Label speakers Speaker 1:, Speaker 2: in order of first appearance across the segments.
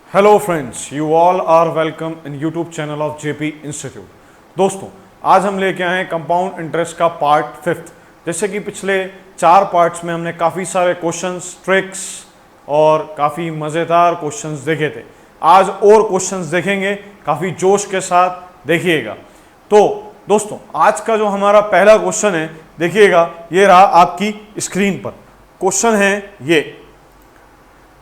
Speaker 1: Hello friends, you all are welcome in YouTube channel of JP institute. दोस्तों, आज हम लेके आए हैं कंपाउंड इंटरेस्ट का पार्ट 5। जैसे कि पिछले 4 पार्ट्स में हमने काफ़ी सारे क्वेश्चंस, ट्रिक्स और काफ़ी मज़ेदार क्वेश्चंस देखे थे। आज और क्वेश्चंस देखेंगे, काफ़ी जोश के साथ देखिएगा। तो दोस्तों, आज का जो हमारा पहला क्वेश्चन है, देखिएगा, ये रहा आपकी स्क्रीन पर। क्वेश्चन है ये।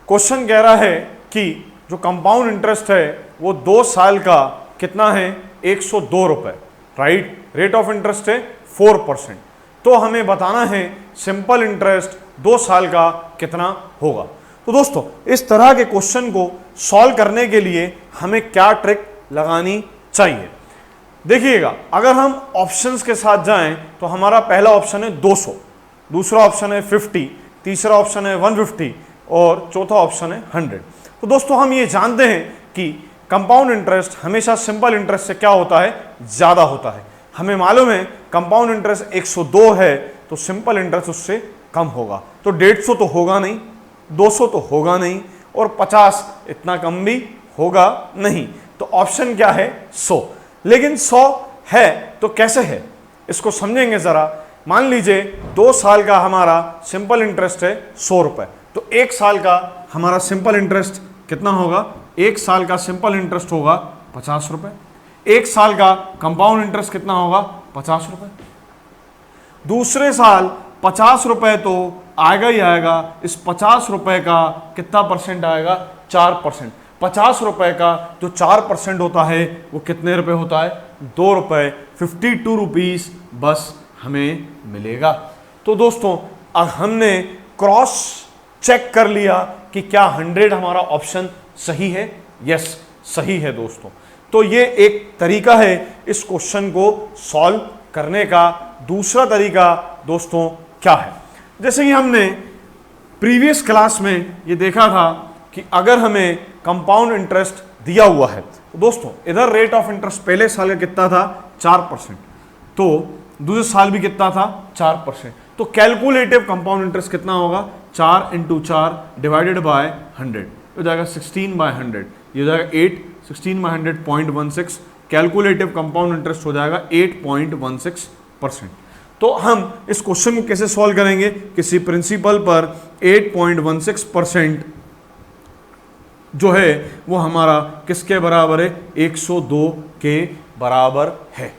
Speaker 1: क्वेश्चन कह रहा है कि जो कंपाउंड इंटरेस्ट है वो 2 साल का कितना है, 102 रुपए। राइट, रेट ऑफ इंटरेस्ट है 4%। तो हमें बताना है सिंपल इंटरेस्ट 2 साल का कितना होगा। तो दोस्तों, इस तरह के क्वेश्चन को सॉल्व करने के लिए हमें क्या ट्रिक लगानी चाहिए, देखिएगा। अगर हम ऑप्शंस के साथ जाएं तो हमारा पहला ऑप्शन है 200, दूसरा ऑप्शन है 50, तीसरा ऑप्शन है 150 और चौथा ऑप्शन है 100। तो दोस्तों, हम ये जानते हैं कि कंपाउंड इंटरेस्ट हमेशा सिंपल इंटरेस्ट से क्या होता है, ज़्यादा होता है। हमें मालूम है कंपाउंड इंटरेस्ट 102 है तो सिंपल इंटरेस्ट उससे कम होगा। तो 150 तो होगा नहीं, 200 तो होगा नहीं और 50 इतना कम भी होगा नहीं। तो ऑप्शन क्या है, 100। लेकिन 100 है तो कैसे है, इसको समझेंगे ज़रा। मान लीजिए 2 साल का हमारा सिंपल इंटरेस्ट है 100 रुपये, तो 1 साल का हमारा सिंपल इंटरेस्ट कितना होगा, 1 साल का सिंपल इंटरेस्ट होगा 50 रुपये। 1 साल का कंपाउंड इंटरेस्ट कितना होगा, 50 रुपये। दूसरे साल 50 रुपये तो आएगा ही आएगा। इस 50 रुपये का कितना परसेंट आएगा, 4%। 50 रुपये का जो 4% होता है वो कितने रुपए होता है, 2 रुपये। 52 रुपीज़ बस हमें मिलेगा। तो दोस्तों, अब हमने क्रॉस चेक कर लिया कि क्या 100 हमारा ऑप्शन सही है। यस, सही है दोस्तों। तो ये एक तरीका है इस क्वेश्चन को सॉल्व करने का। दूसरा तरीका दोस्तों क्या है, जैसे कि हमने प्रीवियस क्लास में ये देखा था कि अगर हमें कंपाउंड इंटरेस्ट दिया हुआ है तो दोस्तों, इधर रेट ऑफ इंटरेस्ट पहले साल का कितना था, 4%, तो दूसरे साल भी कितना था, 4%। तो कैलकुलेटिव कंपाउंड इंटरेस्ट कितना होगा, 4 × 4 डिवाइडेड बाय 100 हो जाएगा 16/100। ये हो जाएगा 8, 16/100 0.16। कैलकुलेटिव कंपाउंड इंटरेस्ट हो जाएगा 8.16%। तो हम इस क्वेश्चन को कैसे सॉल्व करेंगे, किसी प्रिंसिपल पर 8.16% जो है वो हमारा किसके बराबर है, 102 के बराबर है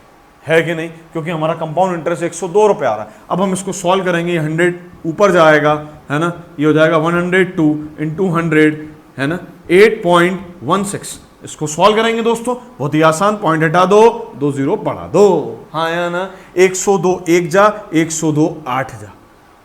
Speaker 1: कि नहीं, क्योंकि हमारा कंपाउंड इंटरेस्ट 102 रुपये आ रहा है। अब हम इसको सॉल्व करेंगे, ये 100 ऊपर जाएगा, है ना, ये हो जाएगा 102 × 100, है ना, 8.16। इसको सॉल्व करेंगे दोस्तों, बहुत ही आसान। पॉइंट हटा दो, 2 0 बढ़ा दो, हाँ या ना। 102 1 जा, 102 8 जा।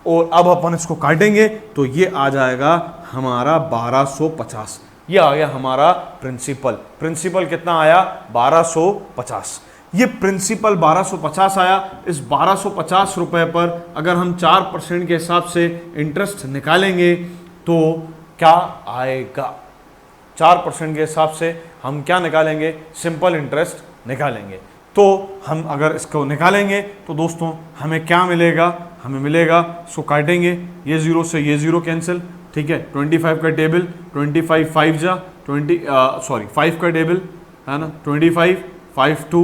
Speaker 1: और अब अपन इसको काटेंगे तो ये आ जाएगा हमारा 1250। ये आ गया हमारा प्रिंसिपल कितना आया, 1250। ये प्रिंसिपल 1250 आया। इस 1250 रुपए पर अगर हम 4% के हिसाब से इंटरेस्ट निकालेंगे तो क्या आएगा, 4% के हिसाब से हम क्या निकालेंगे, सिंपल इंटरेस्ट निकालेंगे। तो हम अगर इसको निकालेंगे तो दोस्तों हमें क्या मिलेगा, हमें मिलेगा, इसको काटेंगे, ये 0 से ये 0 कैंसिल, ठीक है। 25 का टेबल, 25 5 जा, 5 का टेबल, है ना, 25 5 2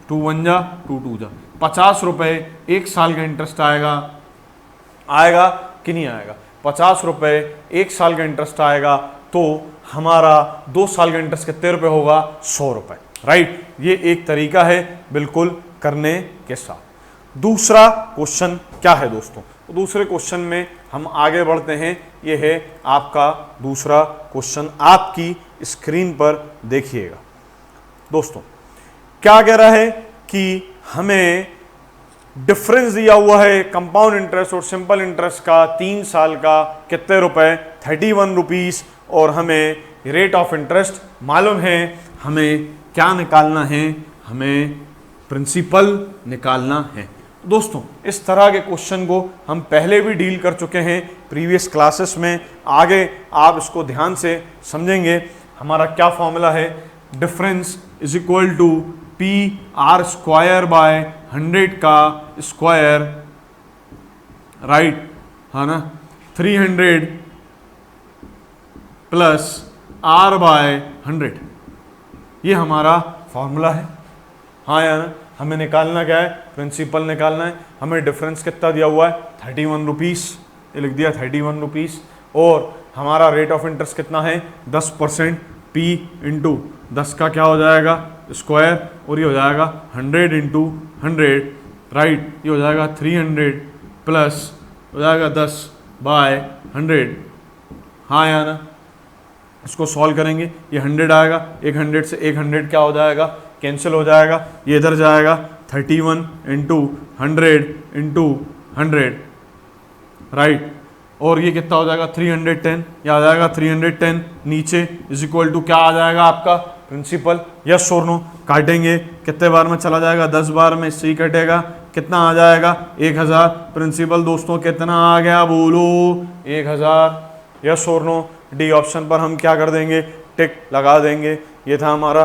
Speaker 1: 2 1 जा, 2 2 जा। 50 रुपये 1 साल का इंटरेस्ट आएगा कि नहीं आएगा, 50 रुपये 1 साल का इंटरेस्ट आएगा। तो हमारा 2 साल का इंटरेस्ट कितने रुपए होगा, 100 रुपये। राइट, ये एक तरीका है बिल्कुल करने के साथ। दूसरा क्वेश्चन क्या है दोस्तों, तो दूसरे क्वेश्चन में हम आगे बढ़ते हैं। ये है आपका दूसरा क्वेश्चन, आपकी स्क्रीन पर देखिएगा। दोस्तों, क्या कह रहा है कि हमें डिफरेंस दिया हुआ है कंपाउंड इंटरेस्ट और सिंपल इंटरेस्ट का 3 साल का कितने रुपए, 31 रुपीज़। और हमें रेट ऑफ इंटरेस्ट मालूम है, हमें क्या निकालना है, हमें प्रिंसिपल निकालना है। दोस्तों, इस तरह के क्वेश्चन को हम पहले भी डील कर चुके हैं प्रीवियस क्लासेस में। आगे आप इसको ध्यान से समझेंगे। हमारा क्या फॉर्मूला है, difference is equal to PR² by 100 का स्क्वायर, राइट, है ना, 300 प्लस आर बाय 100, ये हमारा फॉर्मूला है। हाँ या ना, हमें निकालना क्या है, प्रिंसिपल निकालना है। हमें डिफरेंस कितना दिया हुआ है, 31 रुपीज़, ये लिख दिया 31 रुपीज़। और हमारा रेट ऑफ इंटरेस्ट कितना है, 10%, P इंटू 10 का क्या हो जाएगा स्क्वायर, और ये हो जाएगा 100 इंटू 100, राइट, ये हो जाएगा 300 प्लस हो जाएगा 10 बाय 100। हाँ या ना, इसको सॉल्व करेंगे, ये 100 आएगा, एक 100 से एक 100 क्या हो जाएगा, कैंसिल हो जाएगा, ये इधर जाएगा 31 इंटू 100 इंटू 100, राइट, और ये कितना हो जाएगा 310, या आ जाएगा 310 नीचे इज इक्वल टू क्या आ जाएगा आपका प्रिंसिपल, यस और नो। काटेंगे कितने बार में चला जाएगा, 10 बार में, इससे ही कटेगा, कितना आ जाएगा 1000। प्रिंसिपल दोस्तों कितना आ गया बोलो, 1000, यस और नो। डी ऑप्शन पर हम क्या कर देंगे, टिक लगा देंगे। ये था हमारा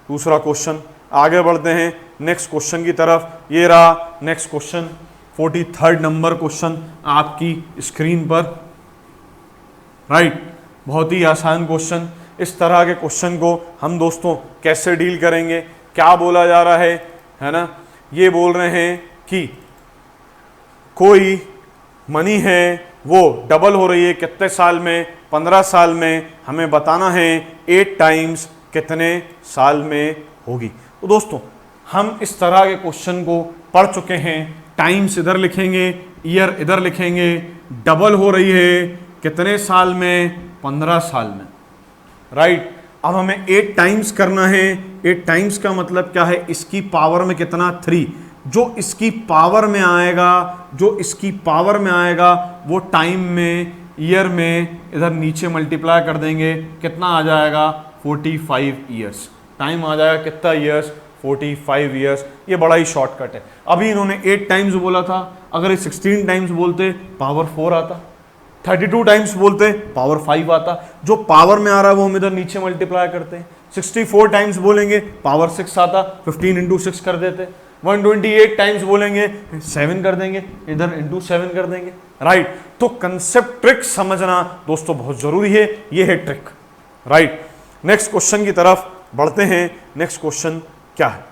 Speaker 1: दूसरा क्वेश्चन। आगे बढ़ते हैं नेक्स्ट क्वेश्चन की तरफ। ये रहा next question, 43rd number question आपकी स्क्रीन पर, राइट। बहुत ही आसान क्वेश्चन। इस तरह के क्वेश्चन को हम दोस्तों कैसे डील करेंगे, क्या बोला जा रहा है ना, ये बोल रहे हैं कि कोई मनी है वो डबल हो रही है कितने साल में, 15 साल में, हमें बताना है 8 टाइम्स कितने साल में होगी। तो दोस्तों हम इस तरह के क्वेश्चन को पढ़ चुके हैं, टाइम्स इधर लिखेंगे, ईयर इधर लिखेंगे, डबल हो रही है कितने साल में, 15 साल में, राइट। अब हमें 8 टाइम्स करना है। 8 टाइम्स का मतलब क्या है, इसकी पावर में कितना, 3। जो इसकी पावर में आएगा, जो इसकी पावर में आएगा वो टाइम में, ईयर में इधर नीचे मल्टीप्लाई कर देंगे, कितना आ जाएगा 45 ईयर्स। टाइम आ जाएगा कितना ईयर्स, 45 ईयर्स। ये बड़ा ही शॉर्टकट है। अभी इन्होंने 8 टाइम्स बोला था, अगर ये 16 टाइम्स बोलते पावर 4 आता, 32 टाइम्स बोलते पावर 5 आता। जो पावर में आ रहा है वो हम इधर नीचे मल्टीप्लाई करते हैं। 64 टाइम्स बोलेंगे पावर 6 आता, 15 इंटू 6 कर देते। 128 टाइम्स बोलेंगे 7 कर देंगे, इधर इंटू 7 कर देंगे, राइट। तो कंसेप्ट ट्रिक समझना दोस्तों बहुत जरूरी है, ये है ट्रिक, राइट। नेक्स्ट क्वेश्चन की तरफ बढ़ते हैं। नेक्स्ट क्वेश्चन क्या है,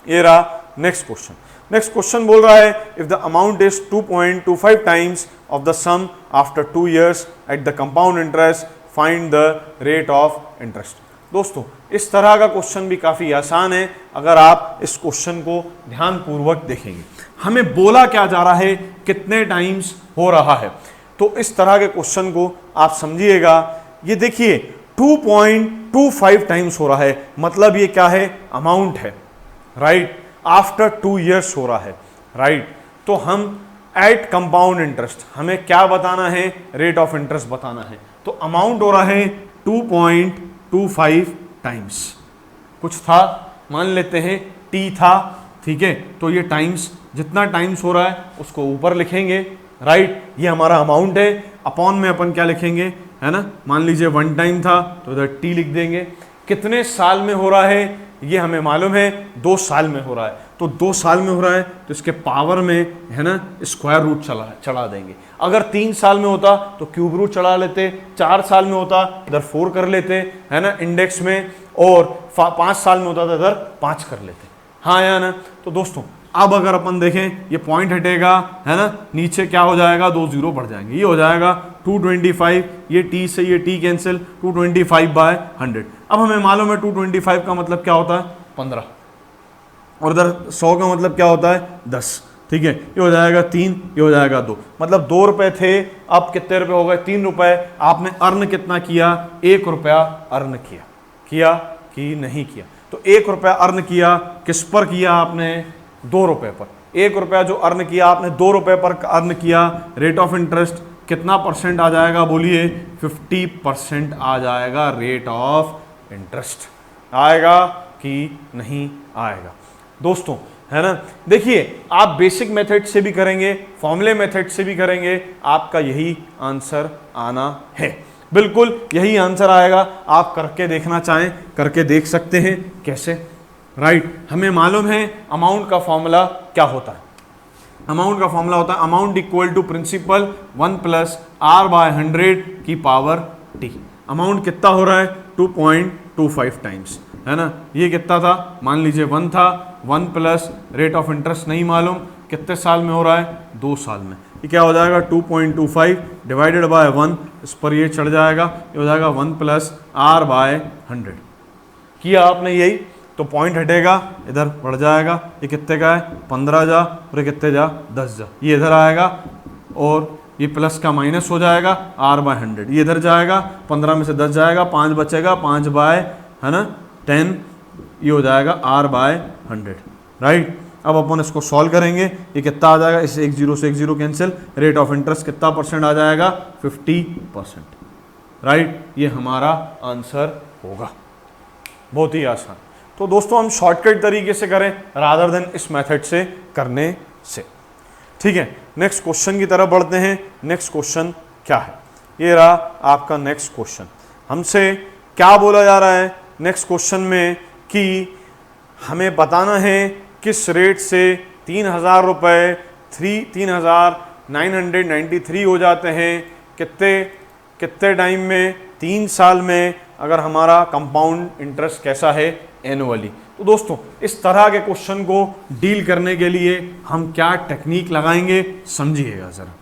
Speaker 1: ये रहा नेक्स्ट क्वेश्चन। नेक्स्ट क्वेश्चन बोल रहा है if the amount is 2.25 times of the sum after 2 years at the compound interest, find the rate of interest. दोस्तों इस तरह का क्वेश्चन भी काफी आसान है अगर आप इस क्वेश्चन को ध्यानपूर्वक देखेंगे। हमें बोला क्या जा रहा है, कितने टाइम्स हो रहा है। तो इस तरह के क्वेश्चन को आप समझिएगा। ये देखिए 2.25 टाइम्स हो रहा है, मतलब ये क्या है, अमाउंट है, राइट। आफ्टर 2 years हो रहा है, राइट। तो हम एट कंपाउंड इंटरेस्ट, हमें क्या बताना है, रेट ऑफ इंटरेस्ट बताना है। तो अमाउंट हो रहा है 2.25 टाइम्स। कुछ था, मान लेते हैं टी था, ठीक है। तो ये टाइम्स, जितना टाइम्स हो रहा है उसको ऊपर लिखेंगे, राइट। ये हमारा अमाउंट है, अपॉन में अपन क्या लिखेंगे, है ना। मान लीजिए 1 टाइम था तो इधर टी लिख देंगे। कितने साल में हो रहा है ये हमें मालूम है, 2 साल में हो रहा है। तो 2 साल में हो रहा है तो इसके पावर में, है ना, स्क्वायर रूट चढ़ा देंगे। अगर 3 साल में होता तो क्यूब रूट चढ़ा लेते, 4 साल में होता इधर 4 कर लेते, है ना, इंडेक्स में, और 5 साल में होता तो इधर 5 कर लेते। हाँ या ना। तो दोस्तों अब अगर अपन देखें, ये पॉइंट हटेगा, है ना, नीचे क्या हो जाएगा, 2 जीरो बढ़ जाएंगे, ये हो जाएगा 225, ये टी से ये टी कैंसिल, 225/100। अब हमें मालूम है 225 का मतलब क्या होता है, 15, और इधर 100 का मतलब क्या होता है, 10, ठीक है। ये हो जाएगा 3, ये हो जाएगा 2, मतलब 2 रुपए थे, अब कितने रुपए हो गए, 3 रुपए। आपने अर्न कितना किया, 1 रुपया अर्न किया कि नहीं किया। तो 1 रुपया अर्न किया, किस पर किया आपने, 2 रुपए पर। 1 रुपया जो अर्न किया आपने 2 रुपए पर अर्न किया। रेट ऑफ इंटरेस्ट कितना परसेंट आ जाएगा बोलिए, 50% आ जाएगा रेट ऑफ इंटरेस्ट। आएगा कि नहीं आएगा दोस्तों, है ना। देखिए आप बेसिक मेथड से भी करेंगे, फॉर्मूले मेथड से भी करेंगे, आपका यही आंसर आना है, बिल्कुल यही आंसर आएगा। आप करके देखना चाहें करके देख सकते हैं कैसे, राइट। हमें मालूम है अमाउंट का फॉर्मूला क्या होता है। अमाउंट का फॉर्मूला होता है amount equal to principal 1 + R/100 की पावर टी। अमाउंट कितना हो रहा है 2.25 टाइम्स, है ना। ये कितना था, मान लीजिए 1 था, 1 प्लस रेट ऑफ इंटरेस्ट नहीं मालूम, कितने साल में हो रहा है 2 साल में। ये क्या हो जाएगा 2.25 डिवाइडेड बाय 1, इस पर ये चढ़ जाएगा, ये हो जाएगा 1 प्लस आर बाय 100। किया आपने यही, तो पॉइंट हटेगा, इधर बढ़ जाएगा, ये कितने का है 15 जा, और ये कितने जा 10 जा, ये इधर आएगा और ये प्लस का माइनस हो जाएगा आर बाय 100, ये इधर जाएगा, 15 में से 10 जाएगा, 5 बचेगा, 5 बाय है ना 10, ये हो जाएगा आर बाय 100, राइट। अब अपन इसको सॉल्व करेंगे, ये कितना आ जाएगा, इस 1 0 से 1 0 कैंसिल, रेट ऑफ इंटरेस्ट कितना परसेंट आ जाएगा 50%, राइट। ये हमारा आंसर होगा, बहुत ही आसान। तो दोस्तों हम शॉर्टकट तरीके से करें रादर देन इस मेथड से करने से, ठीक है। नेक्स्ट क्वेश्चन की तरफ बढ़ते हैं। नेक्स्ट क्वेश्चन क्या है, ये रहा आपका नेक्स्ट क्वेश्चन। हमसे क्या बोला जा रहा है नेक्स्ट क्वेश्चन में कि हमें बताना है किस रेट से 3,000 रुपये 3,993 हो जाते हैं, कितने टाइम में, 3 साल में, अगर हमारा कंपाउंड इंटरेस्ट कैसा है एनुअली। तो दोस्तों इस तरह के क्वेश्चन को डील करने के लिए हम क्या टेक्निक लगाएंगे समझिएगा जरा,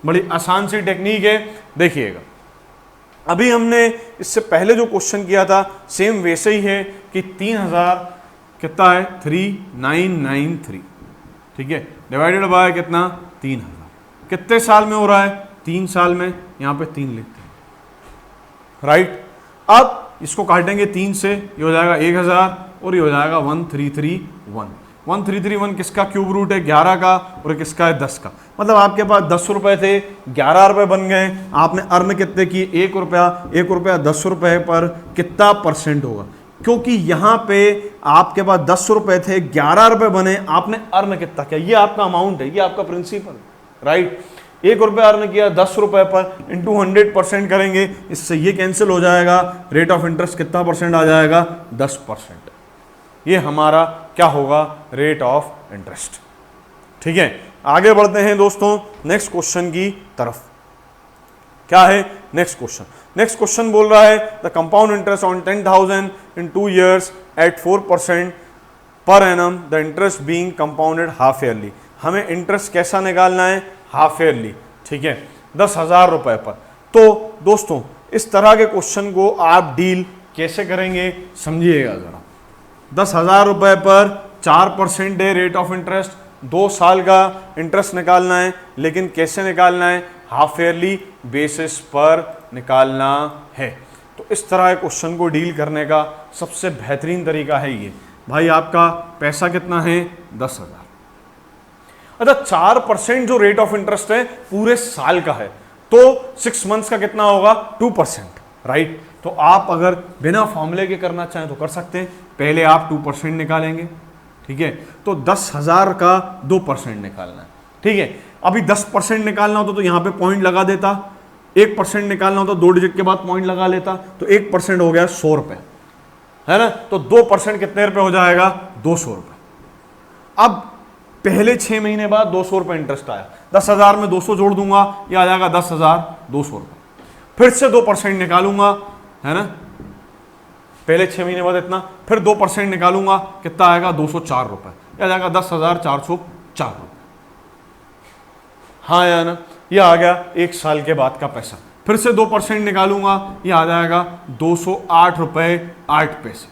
Speaker 1: बड़ी आसान सी टेक्निक है, देखिएगा। अभी हमने इससे पहले जो क्वेश्चन किया था सेम वैसे ही है कि 3,000 कितना है 3,993, ठीक है, डिवाइडेड बाय कितना 3,000, कितने साल में हो रहा है 3 साल में, यहाँ पे 3 लिखते हैं, राइट। अब इसको काटेंगे 3 से, ये हो जाएगा 1,000 और ये हो जाएगा 1331। 1331 किसका क्यूब रूट है 11 का, और किसका है 10 का। मतलब आपके पास 10 रुपए थे, 11 रुपए बन गए, आपने अर्न कितने किए 1 रुपया। 1 रुपया 10 रुपए पर कितना परसेंट होगा, क्योंकि यहाँ पे आपके पास 10 रुपए थे, 11 रुपए बने, आपने अर्न कितना किया, ये आपका अमाउंट है, ये आपका प्रिंसिपल, राइट। 1 रुपया अर्न किया 10 रुपए पर, इंटू 100% करेंगे, इससे ये कैंसिल हो जाएगा, रेट ऑफ इंटरेस्ट कितना परसेंट आ जाएगा 10%। ये हमारा क्या होगा रेट ऑफ इंटरेस्ट, ठीक है। आगे बढ़ते हैं दोस्तों नेक्स्ट क्वेश्चन की तरफ। क्या है नेक्स्ट क्वेश्चन, नेक्स्ट क्वेश्चन बोल रहा है the compound interest on 10,000 in 2 years at 4% per annum, the interest being compounded half yearly. हमें इंटरेस्ट कैसा निकालना है हाफ ईयरली, ठीक है, 10,000 रुपए पर। तो दोस्तों इस तरह के क्वेश्चन को आप डील कैसे करेंगे समझिएगा जरा। 10,000 रुपए पर 4% है रेट ऑफ इंटरेस्ट, 2 साल का इंटरेस्ट निकालना है, लेकिन कैसे निकालना है हाफ ईयरली बेसिस पर निकालना है। तो इस तरह के क्वेश्चन को डील करने का सबसे बेहतरीन तरीका है ये, भाई आपका पैसा कितना है 10,000, अच्छा 4% जो रेट ऑफ इंटरेस्ट है पूरे साल का है, तो 6 मंथ्स का कितना होगा 2%, राइट। तो आप अगर बिना फॉर्मूले के करना चाहें तो कर सकते हैं, पहले आप 2% निकालेंगे, ठीक है, तो 10,000 का 2% निकालना है, ठीक है। अभी 10% निकालना होता तो यहाँ पे पॉइंट लगा देता, 1% निकालना होता 2 डिजिट के बाद पॉइंट लगा लेता, तो 1% हो गया 100 रुपए, है ना। तो 2% कितने रुपए हो जाएगा 200 रुपए। अब पहले 6 महीने बाद 200 रुपए इंटरेस्ट आया, 10,000 में 200 जोड़ दूंगा, ये आ जाएगा 10,200 रुपए। फिर से 2% निकालूंगा, है ना, पहले 6 महीने बाद इतना, फिर 2% निकालूंगा, कितना आएगा 204 रुपए, ये आ जाएगा 10,404 रुपए, हाँ या ना। ये आ गया 1 साल के बाद का पैसा। फिर से 2% निकालूंगा, ये आ जाएगा 208 रुपए 8 पैसे।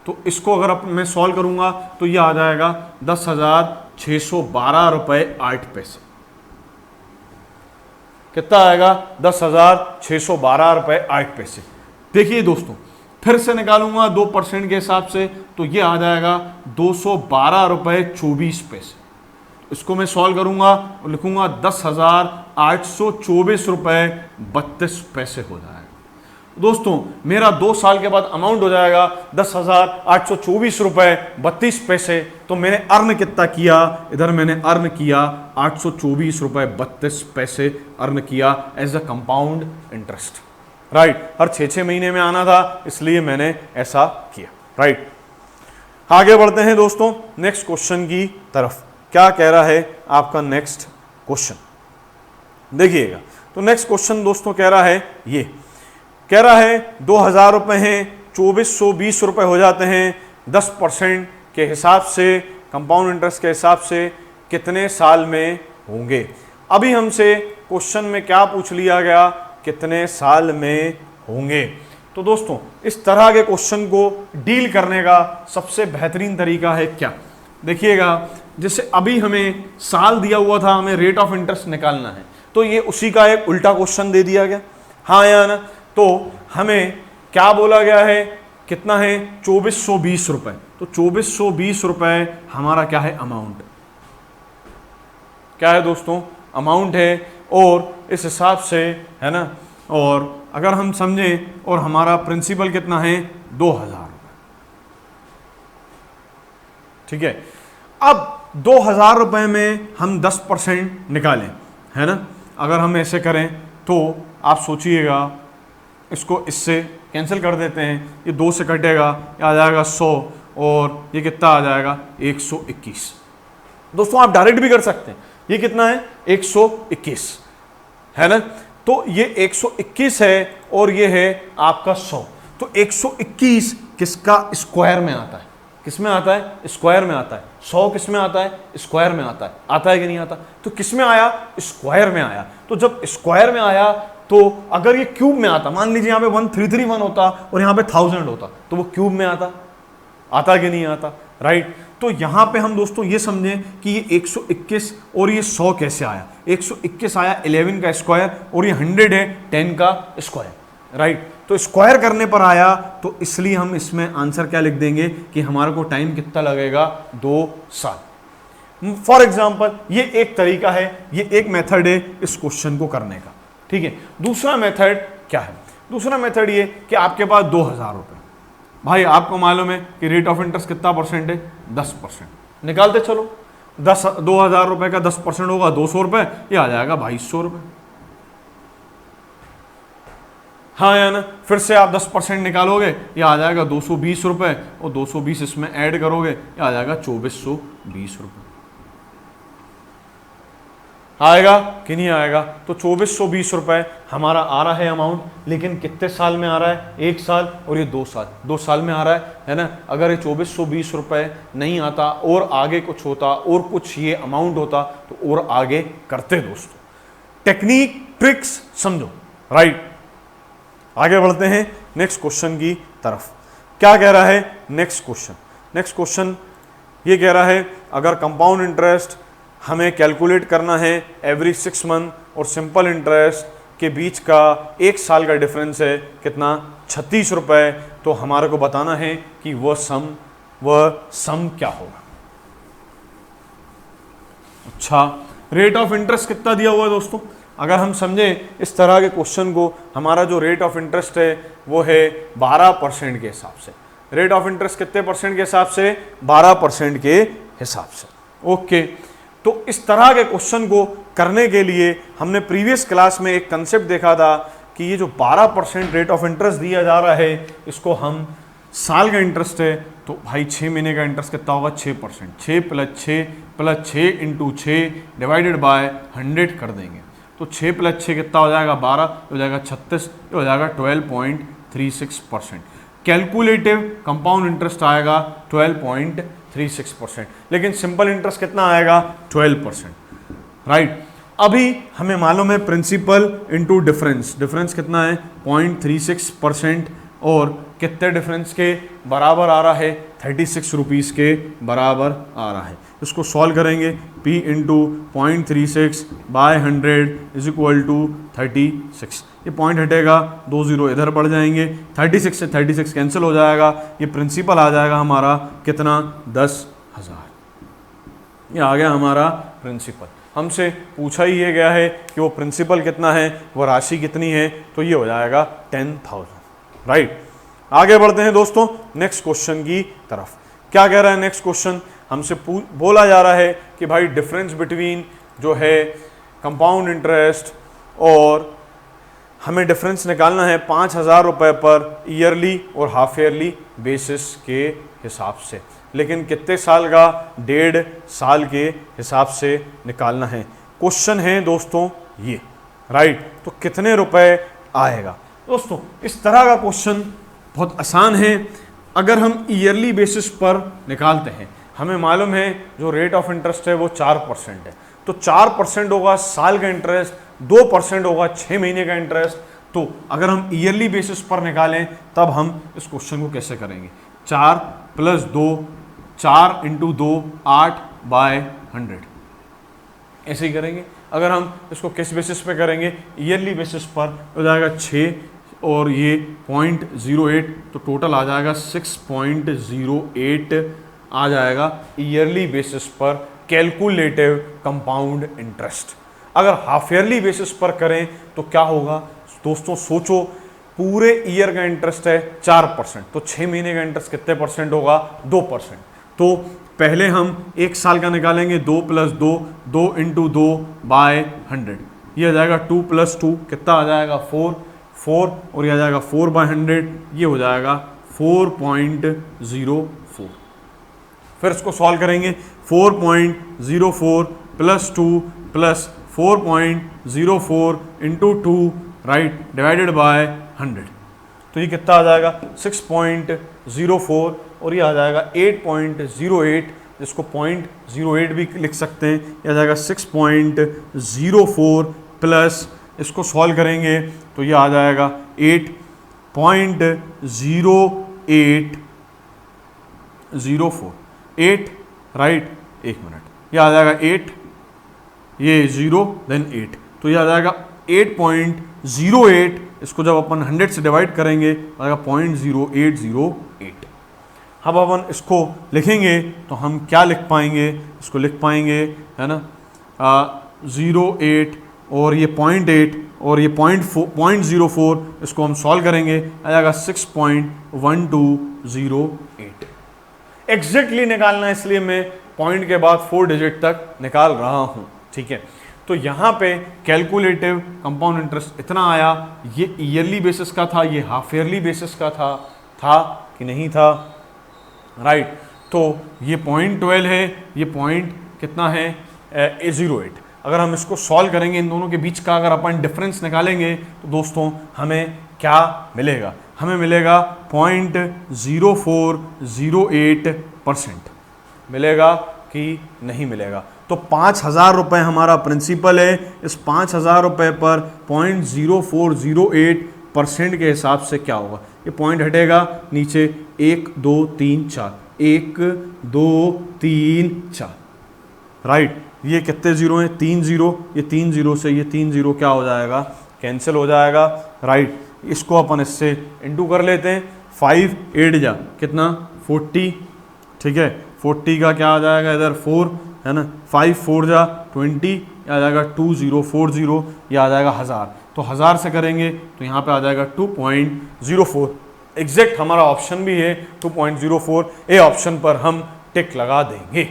Speaker 1: तो इसको अगर मैं सॉल्व करूंगा तो ये आ जाएगा 10,612 रुपए 8 पैसे। कितना आएगा 10,612 रुपए 8 पैसे। देखिए दोस्तों फिर से निकालूंगा 2% के हिसाब से, तो ये आ जाएगा 212 रुपए 24 पैसे। इसको मैं सॉल्व करूंगा और लिखूंगा 10,824 रुपए 32 पैसे हो जाएगा। दोस्तों मेरा 2 साल के बाद अमाउंट हो जाएगा 10,824 रुपए 32 पैसे। तो मैंने अर्न कितना किया, इधर मैंने अर्न किया 824 रुपए 32 पैसे अर्न किया as a compound interest, right. हर 6 महीने में आना था इसलिए मैंने ऐसा किया, राइट। आगे बढ़ते हैं दोस्तों नेक्स्ट क्वेश्चन की तरफ। क्या कह रहा है आपका नेक्स्ट क्वेश्चन, देखिएगा। तो नेक्स्ट क्वेश्चन दोस्तों कह रहा है ये कह रहा है 2000 रुपये हैं, 2420 रुपये हो जाते हैं 10% के हिसाब से, कंपाउंड इंटरेस्ट के हिसाब से कितने साल में होंगे। अभी हमसे क्वेश्चन में क्या पूछ लिया गया, कितने साल में होंगे। तो दोस्तों इस तरह के क्वेश्चन को डील करने का सबसे बेहतरीन तरीका है क्या, देखिएगा, जैसे अभी हमें साल दिया हुआ था, हमें रेट ऑफ इंटरेस्ट निकालना है, तो ये उसी का एक उल्टा क्वेश्चन दे दिया गया, हाँ या ना। तो हमें क्या बोला गया है, कितना है 2420 रुपये, तो 2420 रुपये हमारा क्या है, अमाउंट क्या है दोस्तों, अमाउंट है, और इस हिसाब से है ना, और अगर हम समझें, और हमारा प्रिंसिपल कितना है 2000 रुपये, ठीक है। अब 2000 रुपये में हम 10% निकालें, है ना, अगर हम ऐसे करें तो आप सोचिएगा, इसको इससे कैंसिल कर देते हैं, ये 2 से कटेगा, ये आ जाएगा 100, और ये कितना आ जाएगा 121। दोस्तों आप डायरेक्ट भी कर सकते हैं, ये कितना है 121, है ना, तो ये 121 है, और ये है आपका 100, तो 121 किसका स्क्वायर में आता है, किस में आता है, स्क्वायर में आता है। 100 किस में आता है, स्क्वायर में आता है कि नहीं आता, तो किस में आया, स्क्वायर में आया। तो जब स्क्वायर में आया, तो अगर ये क्यूब में आता, मान लीजिए यहाँ पे 1331 होता और यहाँ पे 1000 होता, तो वो क्यूब में आता कि नहीं आता, राइट। तो यहाँ पे हम दोस्तों ये समझें कि ये 121 और ये 100 कैसे आया, 121 आया 11 का स्क्वायर, और ये 100 है 10 का स्क्वायर, राइट। तो स्क्वायर करने पर आया, तो इसलिए हम इसमें आंसर क्या लिख देंगे कि हमारे को टाइम कितना लगेगा, 2 साल। फॉर एग्जाम्पल ये एक तरीका है, ये एक मेथड है इस क्वेश्चन को करने का, ठीक है। दूसरा मेथड क्या है, दूसरा मेथड ये कि आपके पास 2000 रुपये, भाई आपको मालूम है कि रेट ऑफ इंटरेस्ट कितना परसेंट है, 10%, निकालते चलो, 2000 रुपये का 10% होगा 200 रुपये, ये आ जाएगा 2200 रुपये, हाँ या ना। फिर से आप 10% निकालोगे, ये आ जाएगा 220 रुपये, और 220 इसमें ऐड करोगे, ये आ जाएगा 2420 रुपये, आएगा कि नहीं आएगा। तो 2420 रुपये हमारा आ रहा है अमाउंट, लेकिन कितने साल में आ रहा है, 1 साल, और ये 2 साल, 2 साल में आ रहा है ना। अगर ये 2420 रुपये नहीं आता और आगे कुछ होता और कुछ ये अमाउंट होता, तो और आगे करते दोस्तों। टेक्निक ट्रिक्स समझो, राइट। आगे बढ़ते हैं नेक्स्ट क्वेश्चन की तरफ। क्या कह रहा है नेक्स्ट क्वेश्चन, नेक्स्ट क्वेश्चन ये कह रहा है, अगर कंपाउंड इंटरेस्ट हमें कैलकुलेट करना है एवरी 6 मंथ, और सिंपल इंटरेस्ट के बीच का 1 साल का डिफरेंस है कितना, 36 रुपये, तो हमारे को बताना है कि वह सम क्या होगा। अच्छा, रेट ऑफ इंटरेस्ट कितना दिया हुआ है दोस्तों, अगर हम समझें इस तरह के क्वेश्चन को, हमारा जो रेट ऑफ इंटरेस्ट है वो है 12% के हिसाब से। रेट ऑफ इंटरेस्ट कितने परसेंट के हिसाब से, 12% के हिसाब से, ओके। तो इस तरह के क्वेश्चन को करने के लिए हमने प्रीवियस क्लास में एक कंसेप्ट देखा था कि ये जो 12% रेट ऑफ इंटरेस्ट दिया जा रहा है, इसको हम साल का इंटरेस्ट है, तो भाई 6 महीने का इंटरेस्ट कितना होगा, 6%, 6 + 6 इंटू 6 डिवाइडेड बाय 100 कर देंगे, तो 6 + 6 कितना हो जाएगा, 12, हो जाएगा 36, हो जाएगा 12.36%। कैलकुलेटिव कंपाउंड इंटरेस्ट आएगा 12.36%, लेकिन सिंपल इंटरेस्ट कितना आएगा, 12%, राइट। अभी हमें मालूम है प्रिंसिपल इंटू डिफरेंस, डिफरेंस कितना है 0.36%, और कितने डिफरेंस के बराबर आ रहा है, 36 रुपीज़ के बराबर आ रहा है। इसको सॉल्व करेंगे, P into 0.36 by 100 is equal to 36, ये पॉइंट हटेगा, 2 0 इधर बढ़ जाएंगे, 36 से 36 कैंसिल हो जाएगा, ये प्रिंसिपल आ जाएगा हमारा कितना, 10,000, ये आ गया हमारा प्रिंसिपल। हमसे पूछा ही ये गया है कि वो प्रिंसिपल कितना है, वो राशि कितनी है, तो ये हो जाएगा 10,000, राइट। आगे बढ़ते हैं दोस्तों नेक्स्ट क्वेश्चन की तरफ। क्या कह रहा है नेक्स्ट क्वेश्चन, हमसे बोला जा रहा है कि भाई डिफरेंस बिटवीन जो है कंपाउंड इंटरेस्ट, और हमें डिफरेंस निकालना है 5,000 रुपये पर ईयरली और हाफ ईयरली बेसिस के हिसाब से, लेकिन कितने साल का, 1.5 साल के हिसाब से निकालना है। क्वेश्चन है दोस्तों ये, राइट। तो कितने रुपए आएगा, दोस्तों इस तरह का क्वेश्चन बहुत आसान है। अगर हम ईयरली बेसिस पर निकालते हैं, हमें मालूम है जो रेट ऑफ इंटरेस्ट है वो 4% है, तो 4% होगा साल का इंटरेस्ट, 2% होगा 6 महीने का इंटरेस्ट। तो अगर हम ईयरली बेसिस पर निकालें तब हम इस क्वेश्चन को कैसे करेंगे, 4 + 2, 4 × 2 8/100 ऐसे ही करेंगे। अगर हम इसको किस बेसिस पे करेंगे, ईयरली बेसिस पर, हो जाएगा 6 और ये 0.08, तो टोटल आ जाएगा 6.08 आ जाएगा ईयरली बेसिस पर कैलकुलेटिव कंपाउंड इंटरेस्ट। अगर हाफ ईयरली बेसिस पर करें तो क्या होगा दोस्तों, सोचो पूरे ईयर का इंटरेस्ट है 4%, तो 6 महीने का इंटरेस्ट कितने परसेंट होगा, 2%। तो पहले हम एक साल का निकालेंगे, 2 + 2, 2 × 2/100, ये आ जाएगा 2 + 2 कितना आ जाएगा 4 और ये आ जाएगा 4/100, ये हो जाएगा 4.04। फिर इसको सॉल्व करेंगे, 4.04 + 2 + 4.04 × 2 राइट डिवाइडेड बाय 100, तो ये कितना आ जाएगा 6.04 और ये आ जाएगा 8.08, जिसको 0.08 भी लिख सकते हैं। ये आ जाएगा 6.04 प्लस इसको सॉल्व करेंगे तो ये आ जाएगा 8.0804 8 राइट, एक मिनट, ये आ जाएगा 8, ये 0 देन 8, तो ये आ जाएगा 8.08। इसको जब अपन 100 से डिवाइड करेंगे तो आएगा 0.0808। अब अपन इसको लिखेंगे तो हम क्या लिख पाएंगे, इसको लिख पाएंगे है ना 0.8 और ये 0.8 और ये 0.04, इसको हम सॉल्व करेंगे आ जाएगा 6.1208। एग्जैक्टली निकालना है, इसलिए मैं पॉइंट के बाद 4 डिजिट तक निकाल रहा हूं, ठीक है। तो यहाँ पे कैलकुलेटिव कंपाउंड इंटरेस्ट इतना आया, ये ईयरली बेसिस का था, ये हाफ ईयरली बेसिस का था कि नहीं था, राइट। तो ये 0.12 है, ये पॉइंट कितना है 08। अगर हम इसको सॉल्व करेंगे, इन दोनों के बीच का अगर अपन डिफरेंस निकालेंगे तो दोस्तों हमें क्या मिलेगा, हमें मिलेगा 0.0408% मिलेगा कि नहीं मिलेगा। तो 5,000 रुपये हमारा प्रिंसिपल है, इस 5,000 रुपये पर 0.0408% के हिसाब से क्या होगा, ये पॉइंट हटेगा नीचे, 1 2 3 4 1 2 3 4 राइट। ये कितने जीरो हैं, 3 0, ये 3 0 से ये 3 0 क्या हो जाएगा, कैंसिल हो जाएगा, राइट। इसको अपन इससे इंटू कर लेते हैं, 5 8 जा कितना 40, ठीक है, 40 का क्या आ जाएगा इधर 4 है ना, 5 4 जा 20, आ जाएगा 2040, ये आ जाएगा 1000, तो 1000 से करेंगे तो यहाँ पे आ जाएगा 2.04। एग्जैक्ट हमारा ऑप्शन भी है 2.04, ए ऑप्शन पर हम टिक लगा देंगे,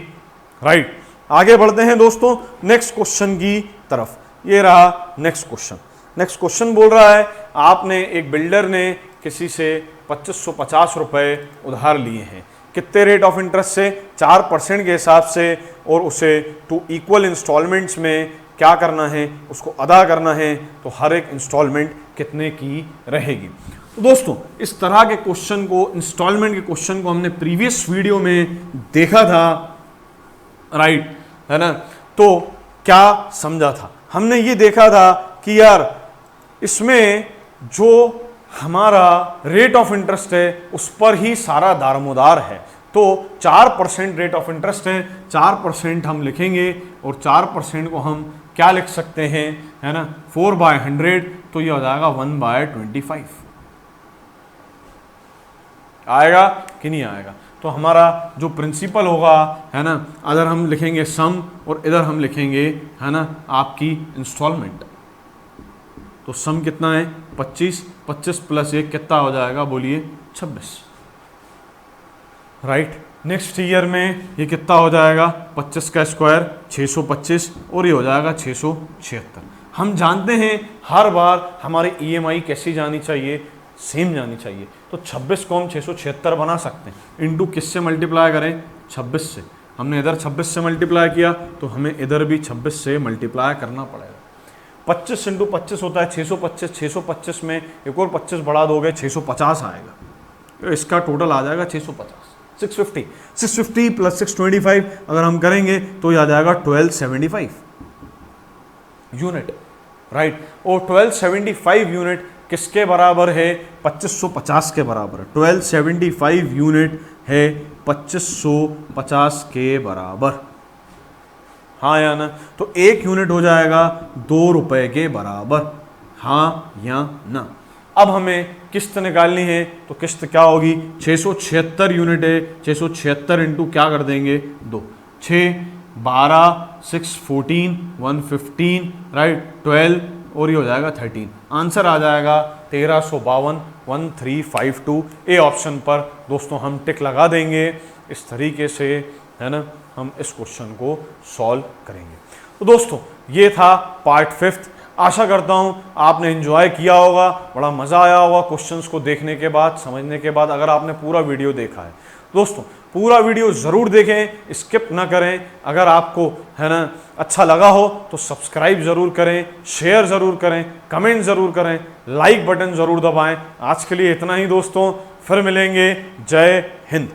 Speaker 1: राइट। आगे बढ़ते हैं दोस्तों नेक्स्ट क्वेश्चन की तरफ। ये रहा नेक्स्ट क्वेश्चन। नेक्स्ट क्वेश्चन बोल रहा है, आपने एक बिल्डर ने किसी से 2550 रुपये उधार लिए हैं, कितने रेट ऑफ इंटरेस्ट से, 4% के हिसाब से, और उसे 2 इक्वल इंस्टॉलमेंट्स में क्या करना है, उसको अदा करना है, तो हर एक इंस्टॉलमेंट कितने की रहेगी। तो दोस्तों इस तरह के क्वेश्चन को, इंस्टॉलमेंट के क्वेश्चन को हमने प्रीवियस वीडियो में देखा था, राइट है ना। तो क्या समझा था, हमने ये देखा था कि यार इसमें जो हमारा रेट ऑफ इंटरेस्ट है उस पर ही सारा दारोमदार है। तो 4% रेट ऑफ इंटरेस्ट है, 4% हम लिखेंगे और 4% को हम क्या लिख सकते हैं है ना 4/100, तो ये हो जाएगा 1/25 आएगा कि नहीं आएगा। तो हमारा जो प्रिंसिपल होगा है ना, अगर हम लिखेंगे सम और इधर हम लिखेंगे है ना आपकी इंस्टॉलमेंट, तो सम कितना है 25, 25 + 1 कितना हो जाएगा बोलिए 26, राइट। नेक्स्ट ईयर में ये कितना हो जाएगा 25 का स्क्वायर 625 और ये हो जाएगा 676। हम जानते हैं हर बार हमारी EMI कैसी जानी चाहिए, सेम जानी चाहिए। तो 26 को हम 676 बना सकते हैं, इनटू किससे मल्टीप्लाई करें 26 से। हमने इधर 26 से मल्टीप्लाई किया तो हमें इधर भी 26 से मल्टीप्लाई करना पड़ेगा। 25 इंटू 25 होता है 625, 625 में एक और 25 बढ़ा दोगे 650 आएगा, तो इसका टोटल आ जाएगा 650, 650, 650 प्लस 625 अगर हम करेंगे तो ये आ जाएगा 1275 यूनिट, राइट। और 1275 यूनिट किसके बराबर है? 2550 के बराबर है। 1275 यूनिट है 2550 के बराबर, हाँ या ना? तो एक यूनिट हो जाएगा 2 रुपए के बराबर, हाँ या ना? अब हमें किस्त निकालनी है, तो किस्त क्या होगी? 676 यूनिट है, 676 इंटू क्या कर देंगे? 2, 6, 12, 6, 14, 115, राइट, 12 और ये हो जाएगा 13। आंसर आ जाएगा 1352, 1352। ए ऑप्शन पर दोस्तों हम टिक लगा देंगे। इस तरीके से, है ना, हम इस क्वेश्चन को सॉल्व करेंगे। तो दोस्तों ये था पार्ट 5। आशा करता हूँ आपने एंजॉय किया होगा, बड़ा मज़ा आया होगा क्वेश्चंस को देखने के बाद, समझने के बाद। अगर आपने पूरा वीडियो देखा है दोस्तों, पूरा वीडियो ज़रूर देखें, स्किप ना करें। अगर आपको, है ना, अच्छा लगा हो तो सब्सक्राइब ज़रूर करें, शेयर ज़रूर करें, कमेंट ज़रूर करें, लाइक बटन ज़रूर दबाएं। आज के लिए इतना ही दोस्तों, फिर मिलेंगे। जय हिंद।